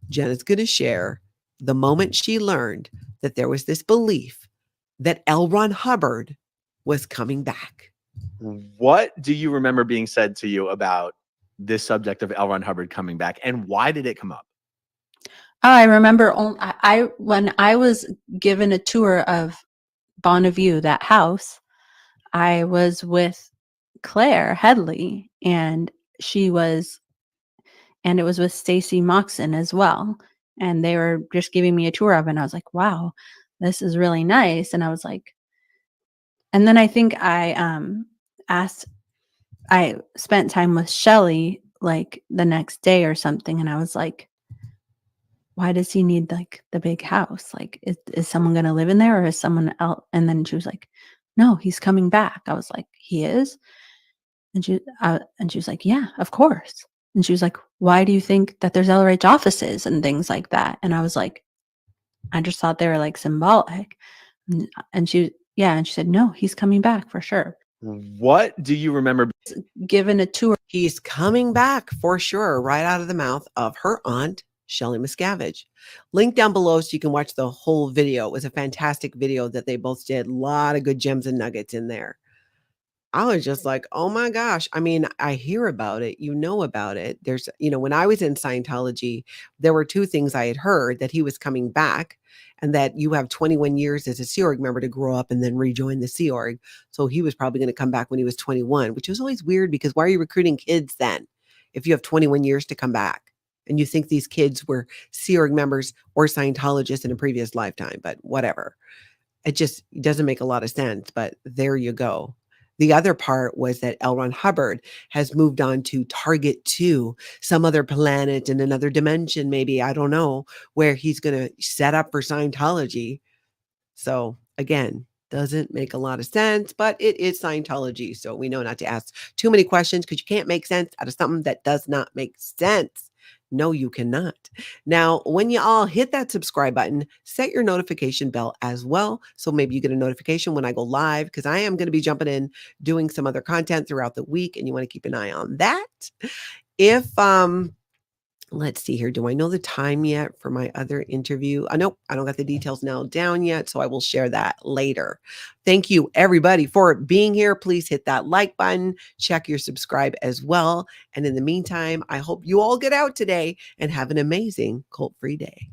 Jenna's going to share the moment she learned that there was this belief that L. Ron Hubbard was coming back. What do you remember being said to you about this subject of L. Ron Hubbard coming back, and why did it come up? I remember when I was given a tour of Bonneview, that house, I was with Clare Headley, and it was with Stacy Moxon as well. And they were just giving me a tour of it. And I was like, wow, this is really nice. And I was like, and then I think I spent time with Shelly like the next day or something. And I was like, why does he need like the big house? Like, is someone going to live in there, or is someone else? And then she was like, no, he's coming back. I was like, he is? And she was like, yeah, of course. And she was like, why do you think that there's LRH offices and things like that? And I was like, I just thought they were like symbolic. And she said, no, he's coming back for sure. What do you remember? Given a tour. He's coming back for sure, right out of the mouth of her aunt, Shelly Miscavige. Link down below so you can watch the whole video. It was a fantastic video that they both did. A lot of good gems and nuggets in there. I was just like, oh my gosh. I mean, I hear about it, about it. There's, when I was in Scientology, there were two things I had heard: that he was coming back, and that you have 21 years as a Sea Org member to grow up and then rejoin the Sea Org. So he was probably going to come back when he was 21, which was always weird, because why are you recruiting kids then if you have 21 years to come back? And you think these kids were Sea Org members or Scientologists in a previous lifetime, but whatever. It just doesn't make a lot of sense, but there you go. The other part was that L. Ron Hubbard has moved on to Target 2, some other planet in another dimension, maybe, I don't know, where he's going to set up for Scientology. So again, doesn't make a lot of sense, but it is Scientology. So we know not to ask too many questions, because you can't make sense out of something that does not make sense. No, you cannot. Now, when you all hit that subscribe button, set your notification bell as well. So maybe you get a notification when I go live, because I am going to be jumping in, doing some other content throughout the week, and you want to keep an eye on that. If, let's see here. Do I know the time yet for my other interview? Nope, I don't got the details now down yet, so I will share that later. Thank you, everybody, for being here. Please hit that like button. Check your subscribe as well. And in the meantime, I hope you all get out today and have an amazing cult-free day.